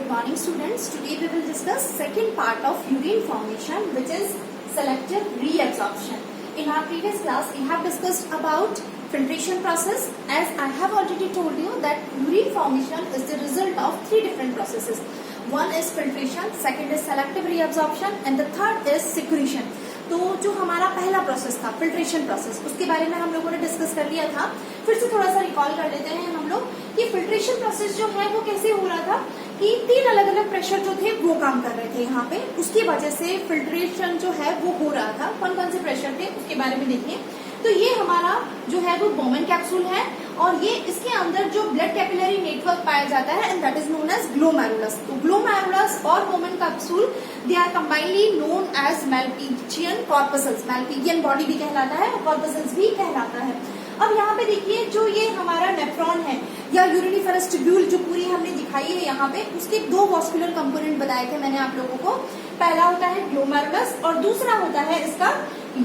Good morning students. Today we will discuss second part of urine formation, which is selective reabsorption. In our previous class we have discussed about filtration process. As I have already told you that urine formation is the result of three different processes. One is filtration, second is selective reabsorption and the third is secretion. तो जो हमारा पहला process था filtration process, उसके बारे में हम लोगों ने डिस्कस कर लिया था. फिर से थोड़ा सा रिकॉल कर लेते हैं हम लोग कि फिल्ट्रेशन प्रोसेस जो है वो कैसे हो रहा था कि तीन अलग अलग प्रेशर जो थे वो काम कर रहे थे यहाँ पे. उसकी वजह से फिल्ट्रेशन जो है वो हो रहा था. कौन कौन से प्रेशर थे उसके बारे में देखिए. तो ये हमारा जो है वो बोमेन कैप्सूल है और ये इसके अंदर जो ब्लड कैपिलरी नेटवर्क पाया जाता है and that is known as glomerulus. तो ग्लोमेरुलस और Bowman capsule they are combinedly known as Malpighian corpuscles. Malpighian body भी कहलाता है और कॉर्पसल्स भी कहलाता है. अब यहाँ पे देखिए जो ये हमारा नेफ्रॉन है या यूरिनिफरस ट्यूब्यूल जो पूरी हमने दिखाई है यहाँ पे, उसके दो वॉस्कुलर कंपोनेंट बताए थे मैंने आप लोगों को. पहला होता है ग्लोमेरुलस और दूसरा होता है इसका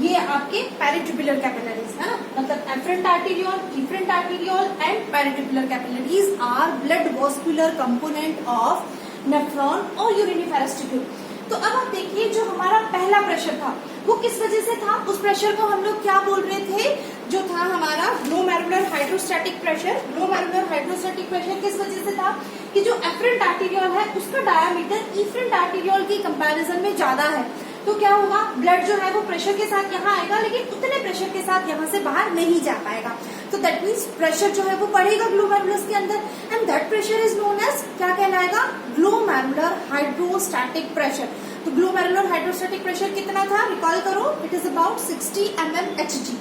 ये आपके पेरिट्यूबुलर कैपिलरीज है ना. मतलब afferent arteriole, efferent arteriole and peritubular capillaries are blood vascular component of nephron और यूरिनिफरस ट्यूब्यूल. तो अब आप देखिए जो हमारा पहला प्रेशर था वो किस वजह से था. उस प्रेशर को हम लोग क्या बोल रहे थे, जो था हमारा glomerular hydrostatic pressure. Glomerular hydrostatic pressure किस वजह से था कि जो एफरेंट आर्टेरियोल है उसका डायामीटर इफरेंट आर्टेरियोल की कंपैरिजन में ज्यादा है. तो क्या होगा, ब्लड जो है वो प्रेशर के साथ यहाँ आएगा लेकिन उतने प्रेशर के साथ यहाँ से बाहर नहीं जा पाएगा. तो दैट मीन्स प्रेशर जो है वो बढ़ेगा ग्लोमेरुलस के अंदर and that pressure is known as क्या कहलाएगा, ग्लोमेरुलर हाइड्रोस्टैटिक प्रेशर. तो ग्लोमेरुलर हाइड्रोस्टैटिक प्रेशर कितना था, रिकॉल करो, it is about 60 mmHg.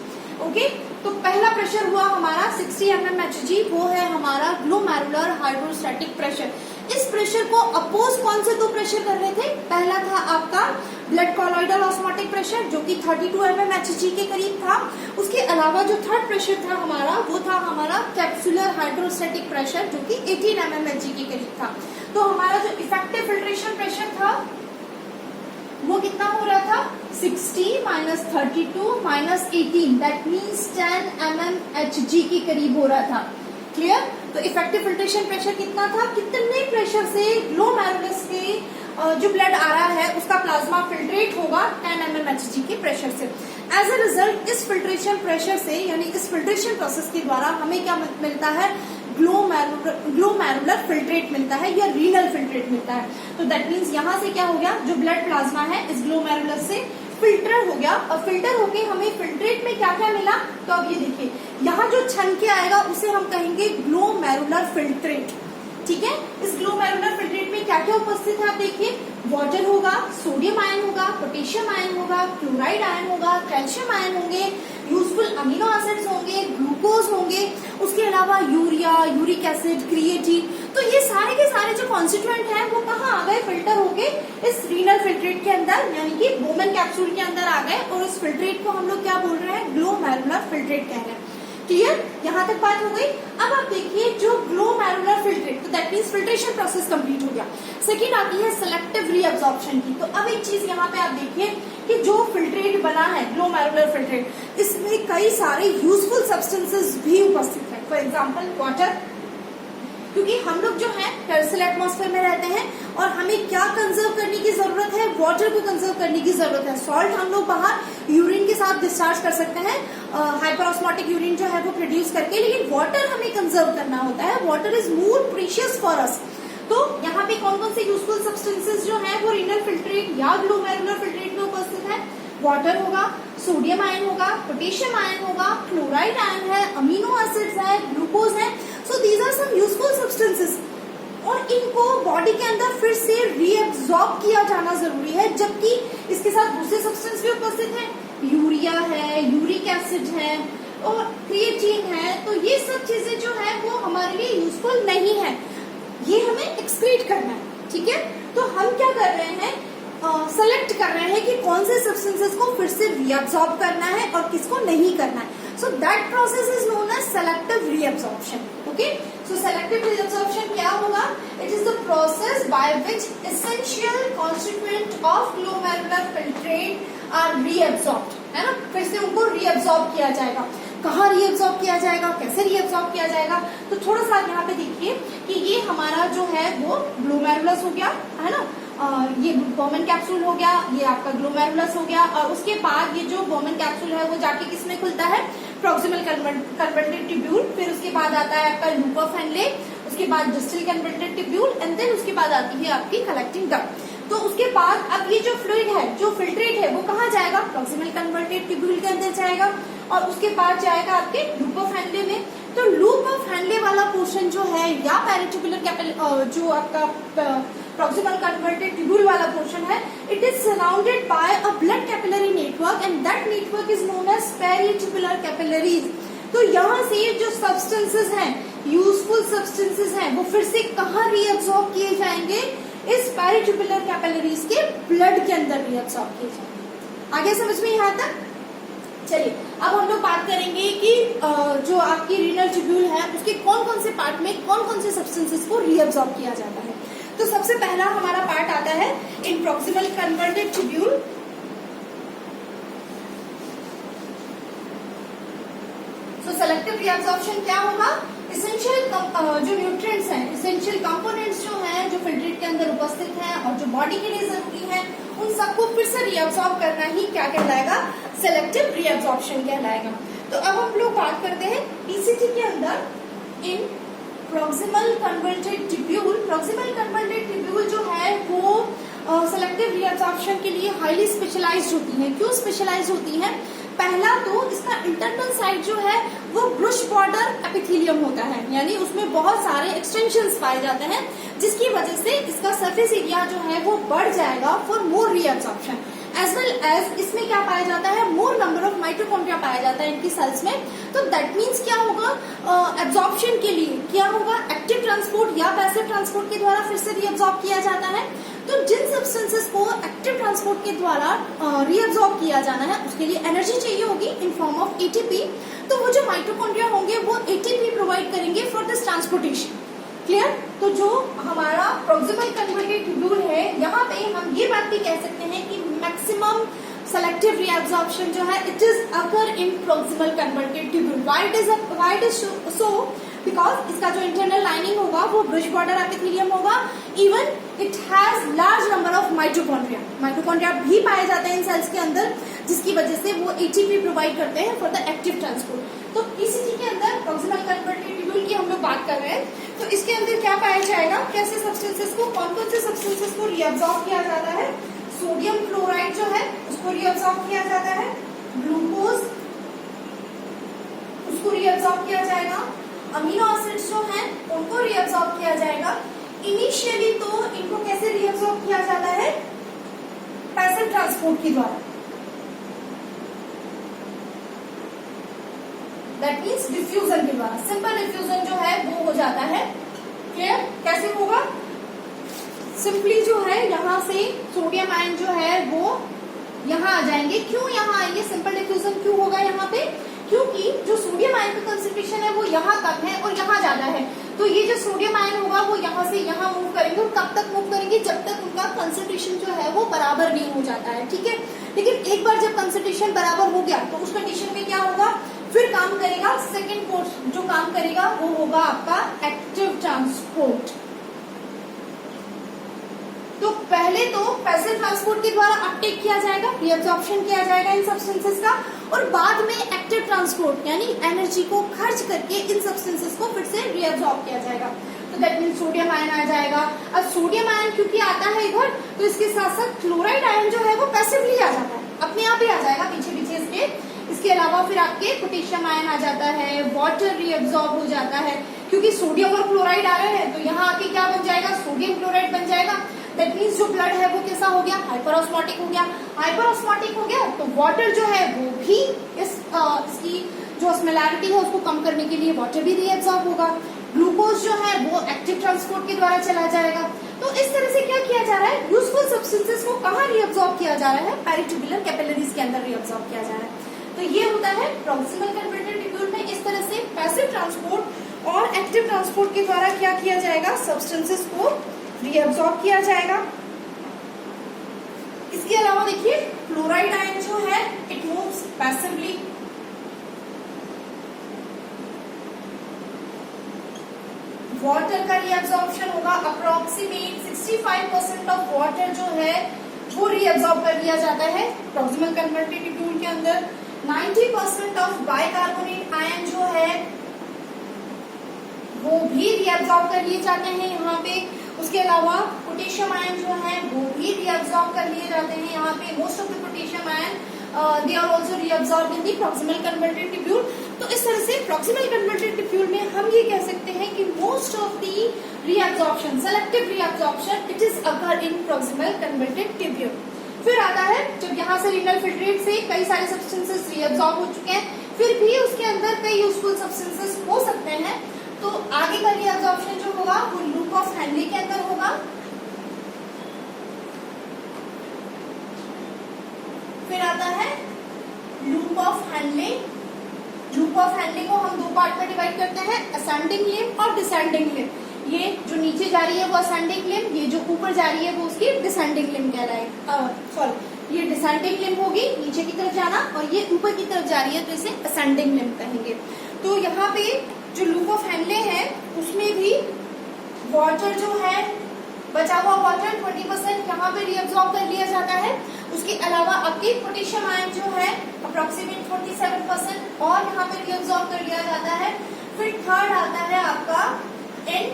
Okay, तो पहला प्रेशर हुआ हमारा 60 mmHg, वो है हमारा ग्लोमेरुलर हाइड्रोस्टैटिक प्रेशर. इस प्रेशर को अपोज कौन से दो प्रेशर कर रहे थे. पहला था आपका ब्लड कॉलॉइडल ऑस्मोटिक प्रेशर जो कि 32 mmHg के करीब था. उसके अलावा जो थर्ड प्रेशर था हमारा वो था हमारा कैप्सुलर हाइड्रोस्टैटिक प्रेशर जो कि 18 mmHg के करीब था. तो हमारा जो इफेक्टिव फिल्ट्रेशन प्रेशर था वो कितना हो रहा था, 60 minus 32 minus 18 that means 10 mmHg के करीब हो रहा था. क्लियर. तो इफेक्टिव फिल्ट्रेशन प्रेशर कितना था, कितने प्रेशर से ग्लोमेरुलस के जो ब्लड आ रहा है उसका प्लाज्मा फिल्ट्रेट होगा 10 mmHg के प्रेशर से. एज अ रिजल्ट इस फिल्ट्रेशन प्रेशर से यानी इस फिल्ट्रेशन प्रोसेस के द्वारा हमें क्या मिलता है, ग्लोमेरुलर फिल्ट्रेट मिलता है या रीनल फिल्ट्रेट मिलता है. तो दैट मीन्स यहाँ से क्या हो गया, जो ब्लड प्लाज्मा है इस ग्लोमेरुलस से फिल्टर हो गया और फिल्टर होके हमें फिल्ट्रेट में क्या क्या मिला. तो अब ये देखिए यहाँ जो छन के आएगा उसे हम कहेंगे ग्लोमेरुलर फिल्ट्रेट. ठीक है, इस ग्लोमेरुलर फिल्ट्रेट में क्या क्या उपस्थित है आप देखिए, वाटर होगा, सोडियम आयन होगा, पोटेशियम आयन होगा, क्लोराइड आयन होगा, कैल्शियम आयन होंगे, यूजफुल अमीनो एसिड्स होंगे, ग्लूकोज होंगे, उसके अलावा यूरिया, यूरिक एसिड, क्रिएटिन. तो ये सारे के सारे जो कॉन्स्टिट्यूएंट हैं वो कहाँ आ गए, फिल्टर होके इस रीनल फिल्ट्रेट के अंदर यानी कि बोमेन कैप्सूल के अंदर आ गए और इस फिल्ट्रेट को हम लोग क्या बोल रहे हैं, ग्लोमेरुलर फिल्ट्रेट कह रहे हैं. क्लियर, यहाँ तक बात हो गई. अब आप देखिए जो ग्लोमेरुलर फिल्ट्रेट, तो that means filtration process complete हो गया. सेकेंड आती है सेलेक्टिव रीअब्जॉर्प्शन की. तो अब एक चीज यहाँ पे आप देखिए कि जो फिल्ट्रेट बना है ग्लोमेरुलर फिल्ट्रेट, इसमें कई सारे यूजफुल सब्सटेंसेस भी उपस्थित है. फॉर एग्जाम्पल वाटर, क्योंकि हम लोग जो है टेरेस्ट्रियल एटमॉस्फेयर में रहते हैं और हमें क्या कंजर्व करने की जरूरत है, वाटर को कंजर्व करने की जरूरत है. सॉल्ट हम लोग बाहर यूरिन के साथ डिस्चार्ज कर सकते हैं, हाइपरऑस्मोटिक यूरिन जो है वो प्रोड्यूस करके, लेकिन वाटर हमें कंजर्व करना होता है. Water is more precious for us. तो यहाँ पे कौन कौन से यूजफुल सब्सटेंसेस जो है वो रीनल फिल्ट्रेट या ग्लोमेरुलर फिल्ट्रेट में उपस्थित है. वाटर होगा, सोडियम आयन होगा, पोटेशियम आयन होगा, क्लोराइड आयन है, अमीनो एसिड्स है, ग्लूकोज है. So these are some useful substances और इनको बॉडी के अंदर फिर से रीअब्सॉर्ब किया जाना जरूरी है. जबकि इसके साथ दूसरे सब्सटेंस भी उपस्थित है, यूरिया है, यूरिक एसिड है और क्रिएटिन है. तो ये सब चीजें जो है वो हमारे लिए यूजफुल नहीं है, ये हमें एक्सक्रीट करना है. ठीक है, तो हम क्या कर रहे हैं, सेलेक्ट कर रहे हैं कि कौन से सब्सटेंसेस को फिर से रीअब्सॉर्ब करना है और किसको नहीं करना है. So that process is known as selective reabsorption. Okay, so selective reabsorption क्या होगा, it is the process by which essential constituent of glomerular filtrate are reabsorbed, है ना. फिर से उनको रीअब्सॉर्ब किया जाएगा. कहाँ रीअब्सॉर्ब किया जाएगा, कैसे रीअब्सॉर्ब किया जाएगा, तो थोड़ा सा यहाँ पे देखिए कि ये हमारा जो है वो ग्लोमेरुलर ग्लोमेरुलस हो गया, है ना, ये बोमेन कैप्सूल हो गया, ये आपका ग्लोमेरुलस हो गया, और उसके बाद ये जो बोमेन कैप्सूल है वो जाके किसमें खुलता है, प्रॉक्सिमल कन्वर्टेड ट्यूब्यूल, फिर उसके बाद आता है आपका लूप ऑफ हेनले, उसके बाद distal converted tubule, and then उसके बाद आती है आपकी कलेक्टिंग डक्ट। तो उसके बाद अब ये जो फ्लूइड है, जो फिल्ट्रेट है, वो कहाँ जाएगा, प्रॉक्सिमल कन्वर्टेड ट्यूब्यूल के अंदर जाएगा, और उसके बाद जाएगा आपके लूप ऑफ हेनले में। तो लूप ऑफ हेनले वाला पोर्शन जो है, या पेरिट्यूबुलर जो आपका प्रॉक्सिमल कन्वर्टेड ट्यूब्यूल वाला पोर्शन है, it is surrounded by a blood capillary network, and that network is known as peritubular capillaries. तो यहाँ से जो सब्सटेंसेस हैं, यूजफुल सब्सटेंसेस हैं, वो फिर से कहाँ रीअब्सॉर्ब किए जाएंगे, इस पेरिट्यूबुलर कैपिलरीज के ब्लड के अंदर रीअब्सॉर्ब किए जाएंगे। आगे समझ में यहाँ तक? चलिए अब हम लोग बात करेंगे कि जो आपकी रीनल ट्यूब्यूल है, उसके कौन कौन से पार्ट में कौन कौन से सब्सटेंसेस को रीअब्सॉर्ब किया जाता है। तो सबसे पहला हमारा पार्ट आता है इन प्रॉक्सिमल कन्वर्टेड ट्यूब्यूल। सो सेलेक्टिव रीअब्सॉर्प्शन क्या होगा, इसेंशियल जो न्यूट्रिएंट्स हैं, इसेंशियल कंपोनेंट्स जो हैं, जो फिल्ट्रेट के अंदर उपस्थित हैं और जो बॉडी के लिए जरूरी है, उन सबको फिर से रीअब्सॉर्ब करना ही क्या कहलाएगा, सेलेक्टिव रीअब्सॉर्प्शन कहलाएगा। तो अब हम लोग बात करते हैं पीसीटी के अंदर in proximal converted tubule. Proximal converted tubule जो है वो सेलेक्टिव रीअब्सॉर्प्शन के लिए हाईली स्पेशलाइज्ड होती है। क्यों स्पेशलाइज्ड होती है? पहला तो इसका इंटरनल साइड जो है वो ब्रुश बॉर्डर एपिथेलियम होता है, यानी उसमें बहुत सारे एक्सटेंशंस पाए जाते हैं, जिसकी वजह से इसका सरफेस एरिया जो है वो बढ़ जाएगा for more reabsorption. As well as इसमें क्या पाया जाता है, मोर नंबर ऑफ माइटोकॉन्ड्रिया पाया जाता है इनकी सेल्स में। तो दैट मीन्स क्या होगा, एब्जॉर्प्शन के लिए क्या होगा, एक्टिव ट्रांसपोर्ट या पैसिव ट्रांसपोर्ट के द्वारा फिर से रीअब्सॉर्ब किया जाता है। तो जिन सब्सटेंसेस को एक्टिव ट्रांसपोर्ट के द्वारा रीअब्सॉर्ब किया जाना है, उसके लिए एनर्जी चाहिए होगी इन फॉर्म ऑफ एटीपी। तो वो जो माइटोकॉन्ड्रिया होंगे वो एटीपी प्रोवाइड करेंगे फॉर दिस ट्रांसपोर्टेशन। क्लियर? तो जो हमारा प्रॉक्सिमल कन्वर्टेड ट्यूब्यूल है, यहाँ पे हम ये बात भी कह सकते हैं कि मैक्सिमम सेलेक्टिव रीअब्सॉर्प्शन जो है it is occur in proximal converted tubule. Why it is so? Because इसका जो इंटरनल लाइनिंग होगा वो ब्रुश बॉर्डर एपिथेलियम होगा, even it has large number of mitochondria. Mitochondria भी पाए जाते हैं इन सेल्स के अंदर, जिसकी वजह से वो एटीपी प्रोवाइड करते हैं फॉर द एक्टिव ट्रांसपोर्ट। तो पीसीटी के अंदर प्रॉक्सिमल कन्वर्टेड ट्यूब्यूल की हम लोग बात कर रहे हैं, तो इसके अंदर क्या पाया जाएगा, कैसे सब्सटेंसेस को, कौन कौन से सब्सटेंसेस को रीअब्सॉर्ब किया जाता है। सोडियम क्लोराइड जो है उसको रीअब्सॉर्ब किया जाता है, ग्लूकोज उसको रीअब्सॉर्ब किया जाएगा, अमीनो एसिड्स जो हैं उनको रीअब्सॉर्ब किया जाएगा। इनिशियली तो इनको कैसे रीअब्सॉर्ब किया जाता है, पैसिव ट्रांसपोर्ट के द्वारा, दैट मीन्स डिफ्यूजन के द्वारा। सिंपल डिफ्यूजन जो है वो हो जाता है। क्लियर? कैसे होगा, सिंपली जो है यहाँ से सोडियम आयन जो है वो यहाँ आ जाएंगे। क्यों यहाँ आएंगे, सिंपल डिफ्यूजन क्यों होगा यहाँ पे, क्योंकि जो सोडियम आयन का कंसेंट्रेशन है वो यहाँ कम है और यहाँ ज्यादा है। तो ये जो सोडियम आयन होगा वो यहाँ से यहाँ मूव करेंगे, और कब तक मूव करेंगे, जब तक उनका कंसेंट्रेशन जो है वो बराबर नहीं हो जाता है। ठीक है, लेकिन एक बार जब कंसेंट्रेशन बराबर हो गया तो उस कंडीशन में क्या होगा, फिर काम करेगा सेकेंड फोर्स, जो काम करेगा वो होगा आपका एक्टिव ट्रांसपोर्ट। तो पहले तो पैसिव ट्रांसपोर्ट के द्वारा अपटेक किया जाएगा, रीअब्सॉर्प्शन किया जाएगा इन सब्सटेंसेस का, और बाद में एक्टिव ट्रांसपोर्ट यानी एनर्जी को खर्च करके इन सब्सटेंसेस को फिर से रीअब्सॉर्ब किया जाएगा। तो दैट मीन सोडियम आयन आ जाएगा। अब सोडियम आयन क्योंकि आता है इधर, तो इसके साथ साथ क्लोराइड आयन जो है वो पैसिवली आ जाता है, अपने आप ही आ जाएगा पीछे पीछे इसके अलावा फिर आपके पोटेशियम आयन आ जाता है, वाटर रीअब्सॉर्ब हो जाता है, क्योंकि सोडियम और क्लोराइड आ रहे हैं तो यहाँ आके क्या बन जाएगा, सोडियम क्लोराइड बन जाएगा। दैट मीन्स जो ब्लड है वो कैसा हो गया, हाइपरऑस्मोटिक हो गया। हाइपरऑस्मोटिक हो गया तो वाटर जो है वो भी इसकी जो ऑस्मोलैरिटी है उसको कम करने के लिए वाटर भी रीअब्सॉर्ब होगा। ग्लूकोज जो है वो एक्टिव ट्रांसपोर्ट के द्वारा चला जाएगा। तो इस तरह से क्या किया जा रहा है, यूजफुल सब्सटेंसेस को कहाँ रीअब्सॉर्ब किया जा रहा है, पेरिट्यूबुलर कैपिलरीज के अंदर रीअब्सॉर्ब किया जा रहा है। तो ये होता है प्रॉक्सिमल कन्वर्टेड ट्यूब्यूल में, इस तरह से पैसिव ट्रांसपोर्ट और एक्टिव ट्रांसपोर्ट के द्वारा क्या किया जाएगा, सब्सटेंसेस को रीअब्सॉर्ब किया जाएगा। इसके अलावा देखिए क्लोराइड आयन जो है इट मूव्स पैसिवली, वाटर का रीअब्जॉर्प्शन होगा, अप्रोक्सीमेट 65% ऑफ वाटर जो है वो रीअब्जॉर्ब कर लिया जाता है प्रॉक्सिमल कन्वर्टेड ट्यूब्यूल के अंदर। 90% ऑफ बाइकार्बोनेट आयन जो है वो भी रीअब्जॉर्ब कर लिए जाते हैं यहाँ पे। उसके अलावा पोटेशियम आयन जो है वो भी रीअब्जॉर्ब कर लिए जाते हैं यहाँ पे। Most of the potassium ion they are also reabsorb in the proximal converted tubule. तो इस तरह से प्रॉक्सिमल कन्वर्टेड ट्यूब्यूल में हम ये कह सकते हैं कि most of the reabsorption, selective reabsorption, it is occur in proximal converted tubule. फिर आता है जब यहाँ से रीनल फिल्ट्रेट से कई सारे सब्सटेंसेस रीअब्जॉर्ब हो चुके हैं, फिर भी उसके अंदर कई यूजफुल सब्सटेंसेस हो सकते हैं, तो आगे का रीअब्जॉर्प्शन जो होगा वो लूप ऑफ हैंडले के अंदर होगा। फिर आता है loop of Henle. Loop of Henle को हम दो पार्ट में डिवाइड करते हैं, असेंडिंग लिम्ब और डिसेंडिंग लिम्ब। ये जो नीचे जा रही है वो असेंडिंग लिम्ब, ये जो ऊपर जा रही है वो उसकी डिसेंडिंग लिम्ब कहलाएगी। सॉरी, ये डिसेंडिंग लिम्ब होगी, नीचे की तरफ जाना, और ये ऊपर की तरफ जा रही है तो इसे असेंडिंग लिम्ब कहेंगे। तो यहाँ पे जो लूप ऑफ हैंडले है उसमें भी वाटर जो है, बचा हुआ वाटर 20% यहाँ पे रीअब्सॉर्ब कर लिया जाता है। उसके अलावा आपके पोटेशियम आयन जो है अप्रोक्सीमेट 47% और यहाँ पे रीअब्सॉर्ब कर लिया जाता है। फिर थर्ड आता है आपका in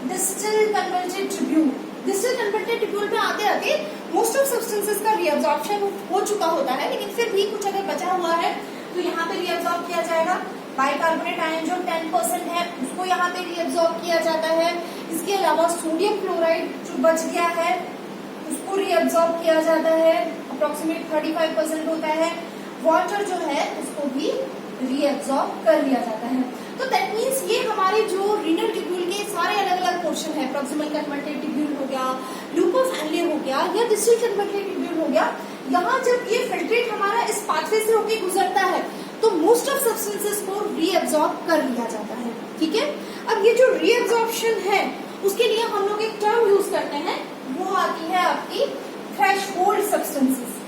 distal converted tubule. Distal converted tubule में आते आते मोस्ट ऑफ सब्सटेंसेस का रीअब्सॉर्प्शन हो चुका होता है, लेकिन फिर भी कुछ अगर बचा हुआ है तो यहाँ पे रीअब्सॉर्ब किया जाएगा। बाइकार्बोनेट आयन जो 10% है उसको यहाँ पे रीअब्सॉर्ब किया जाता है। इसके अलावा सोडियम क्लोराइड जो बच गया है उसको रीअब्सॉर्ब किया जाता है, अप्रोक्सीमेट 35% होता है। वाटर जो है उसको भी रीअब्सॉर्ब कर लिया जाता है। तो दैट मीन्स ये हमारे जो रीनल ट्यूब्यूल के सारे अलग अलग पोर्शन है, प्रॉक्सिमल कन्वर्टेड ट्यूब्यूल हो गया, लूप ऑफ हैंडले हो गया या डिस्टल कन्वर्टेड ट्यूब्यूल हो गया, यहाँ जब ये फिल्ट्रेट हमारा इस पाथवे से होके गुजरता है तो मोस्ट ऑफ सब्सटेंसेस को रीअब्सॉर्ब कर लिया जाता है। ठीक है, अब ये जो रीअब्सॉर्प्शन है उसके लिए हम लोग एक टर्म यूज करते हैं, वो आती है आपकी थ्रेशहोल्ड सब्सटेंसेस।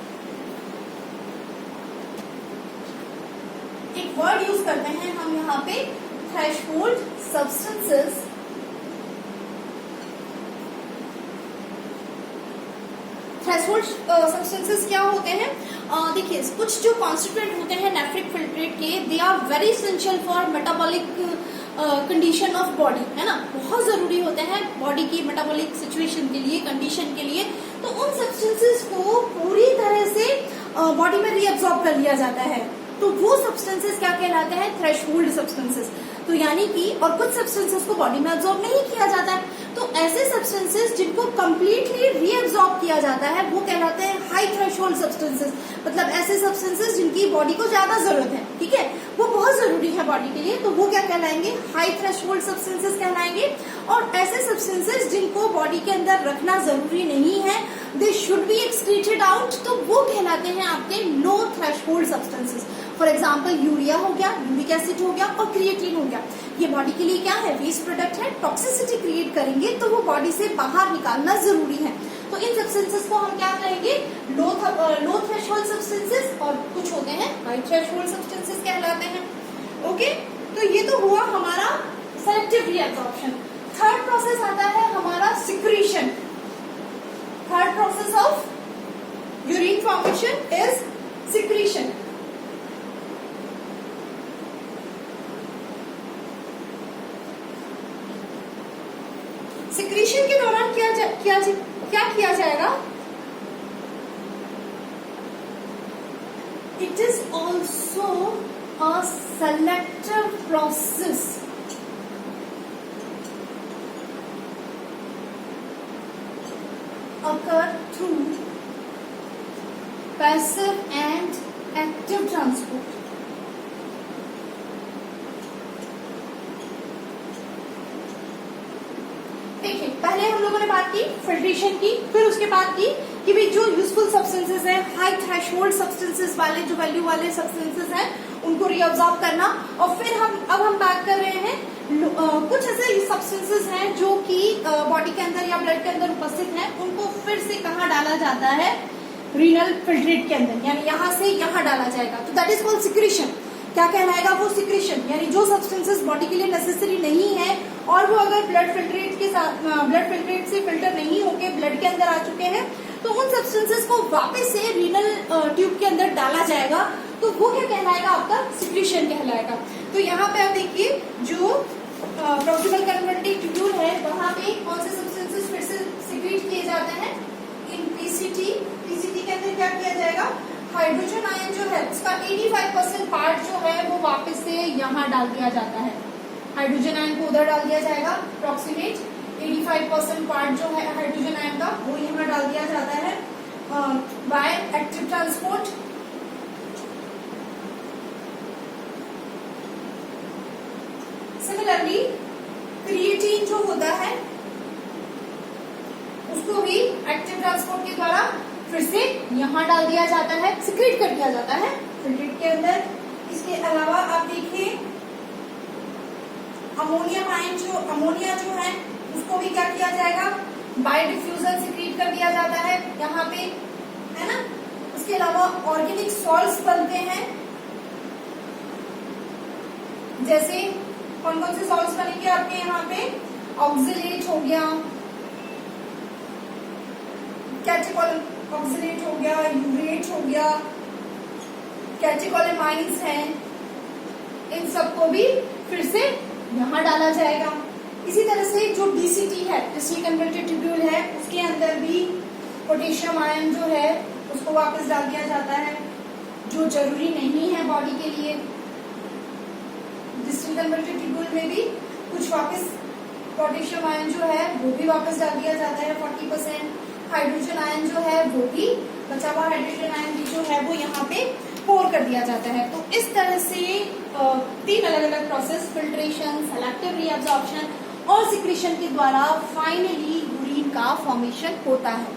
एक वर्ड यूज करते हैं हम यहाँ पे, थ्रेशहोल्ड सब्सटेंसेस। थ्रेशहोल्ड सब्सटेंसेस क्या होते हैं? देखिए, कुछ जो कॉन्स्टिट्यूएंट होते हैं नेफ्रिक फिल्ट्रेट के, they are very essential for metabolic condition of body, है ना, बहुत जरूरी होते हैं बॉडी की मेटाबॉलिक सिचुएशन के लिए, कंडीशन के लिए। तो उन सब्सटेंसेस को पूरी तरह से बॉडी में रीअब्सॉर्ब कर लिया जाता है, तो वो सब्सटेंसेस क्या कहलाते हैं? Threshold substances. तो यानी कि और कुछ सब्सटेंसेस को बॉडी में अब्सॉर्ब नहीं किया जाता है, तो ऐसे सब्सटेंसेस जिनको कंप्लीटली रीअब्सॉर्ब किया जाता है वो कहलाते हैं हाई थ्रेशहोल्ड सब्सटेंसेस। मतलब ऐसे सब्सटेंसेस जिनकी बॉडी को ज्यादा जरूरत है, ठीक है, वो बहुत जरूरी है बॉडी के लिए, तो वो क्या कहलाएंगे? हाई थ्रेशहोल्ड सब्सटेंसेस कहलाएंगे। और ऐसे सब्सटेंसेस जिनको बॉडी के अंदर रखना जरूरी नहीं है, they should be excreted out, तो वो कहलाते हैं आपके low threshold substances. For example urea हो गया, यूरिक एसिड हो गया और क्रिएटिन हो गया। ये बॉडी के लिए क्या है? वेस्ट प्रोडक्ट है, टॉक्सिसिटी क्रिएट करेंगे, तो वो बॉडी से बाहर निकालना जरूरी है। तो इन सब्सटेंसेस को हम क्या कहेंगे? लो थ्रेशहोल्ड सब्सटेंसेस, और कुछ होते हैं हाई थ्रेशहोल्ड सब्सटेंसेस कहलाते हैं। ओके, तो ये तो हुआ हमारा सेलेक्टिव रीअब्सॉर्प्शन। थर्ड प्रोसेस आता है हमारा secretion. Third process of urine formation is secretion. Secretion के दौरान क्या किया जाएगा? It is also a selective process. occur through passive and active transport. देखिए, पहले हम लोगों ने बात की फिल्ट्रेशन की, फिर उसके बाद की कि भाई जो यूजफुल सब्सटेंसेस हैं, हाई थ्रेशहोल्ड सब्सटेंसेस वाले, जो वैल्यू वाले सब्सटेंसेस हैं, उनको रीअब्सॉर्ब करना। और फिर अब हम बात कर रहे हैं कुछ ऐसे सब्सटेंसेस हैं जो कि बॉडी के अंदर या ब्लड के अंदर उपस्थित हैं, उनको फिर से कहाँ डाला जाता है? रीनल फिल्ट्रेट के अंदर, यानी यहाँ से यहाँ डाला जाएगा, तो दैट इज कॉल्ड सिक्रीशन। क्या कहलाएगा, वो सिक्रेशन, यानी जो सब्सटेंसेस बॉडी के लिए नेसेसरी नहीं है और वो अगर ब्लड फिल्ट्रेट के साथ, ब्लड फिल्ट्रेट से फिल्टर नहीं होके ब्लड के अंदर आ चुके हैं, तो उन सब्सटेंसेस को वापस से रीनल ट्यूब के अंदर डाला जाएगा, तो वो क्या कहलाएगा, आपका सिक्रेशन कहलाएगा। तो यहाँ पे आप देखिए जो प्रॉक्सिमल कन्वर्टिंग ट्यूब्यूल है वहां पे कौन से सब्सटेंसेस फिर से सिक्रीट किए जाते हैं, इन पीसीटी के अंदर क्या किया जाएगा, हाइड्रोजन आयन जो है उसका 85% पार्ट जो है वो वापस से यहाँ डाल दिया जाता है, हाइड्रोजन आयन को उधर डाल दिया जाएगा, अप्रोक्सीमेट 85% पार्ट जो है हाइड्रोजन आयन का वो यहाँ डाल दिया जाता है by active transport. Similarly creatine जो होता है उसको भी एक्टिव ट्रांसपोर्ट के द्वारा फिर से यहाँ डाल दिया जाता है, सिक्रेट कर दिया जाता है फिल्ट्रेट के अंदर। इसके अलावा आप देखिए अमोनिया जो है उसको भी क्या किया जाएगा, बाय डिफ्यूजन सिक्रेट कर दिया जाता है यहाँ पे, है ना। उसके अलावा ऑर्गेनिक सॉल्ट्स बनते हैं, जैसे कौन कौन से सॉल्ट्स बनेंगे आपके यहाँ पे, ऑक्सिलेट हो गया, ऑक्सिलेट हो गया, यूरेट हो गया, कैटेकोलेमाइंस हैं, इन सबको भी फिर से यहाँ डाला जाएगा। इसी तरह से जो डीसीटी है, डिस्टिल कन्वर्टेड ट्यूब्यूल है, उसके अंदर भी पोटेशियम आयन जो है उसको वापस डाल दिया जाता है, जो जरूरी नहीं है बॉडी के लिए। डिस्टिल कन्वर्टेड ट्यूब्यूल में भी कुछ वापस पोटेशियम आयन जो है वो भी वापस डाल दिया जाता है 40%। हाइड्रोजन आयन जो है वो भी, बचा हुआ हाइड्रोजन आयन भी जो है वो यहाँ पे पोर कर दिया जाता है। तो इस तरह से 3 अलग अलग प्रोसेस, फिल्ट्रेशन, सेलेक्टिव रीअब्जॉर्प्शन और सिक्रेशन के द्वारा फाइनली यूरिन का फॉर्मेशन होता है।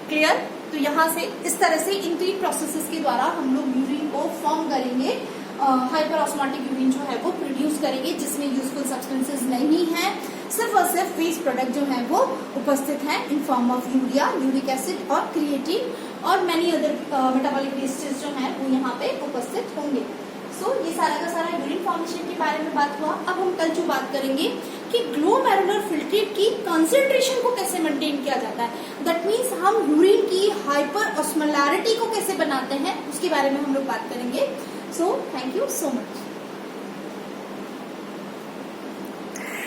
क्लियर? तो यहाँ से इस तरह से इन 3 प्रोसेसेस के द्वारा हम लोग यूरिन को फॉर्म करेंगे, हाइपर ऑस्मोटिक यूरिन जो है वो प्रोड्यूस करेंगे, जिसमें यूजफुल सब्सटेंसेस नहीं है, सिर्फ और सिर्फ वेस्ट प्रोडक्ट जो है वो उपस्थित है in form of urea, uric acid और क्रिएटिन और मैनी अदर मेटाबॉलिक वेस्टेज जो है वो यहाँ पे उपस्थित होंगे। सो ये सारा का सारा यूरिन फॉर्मेशन के बारे में बात हुआ। अब हम कल जो बात करेंगे कि ग्लोमेरुलर फिल्ट्रेट की कंसंट्रेशन को कैसे मेंटेन किया जाता है, दैट मीन्स हम यूरिन की हाइपर ऑस्मोलैरिटी को कैसे बनाते हैं, उसके बारे में हम लोग बात करेंगे। So thank you so much.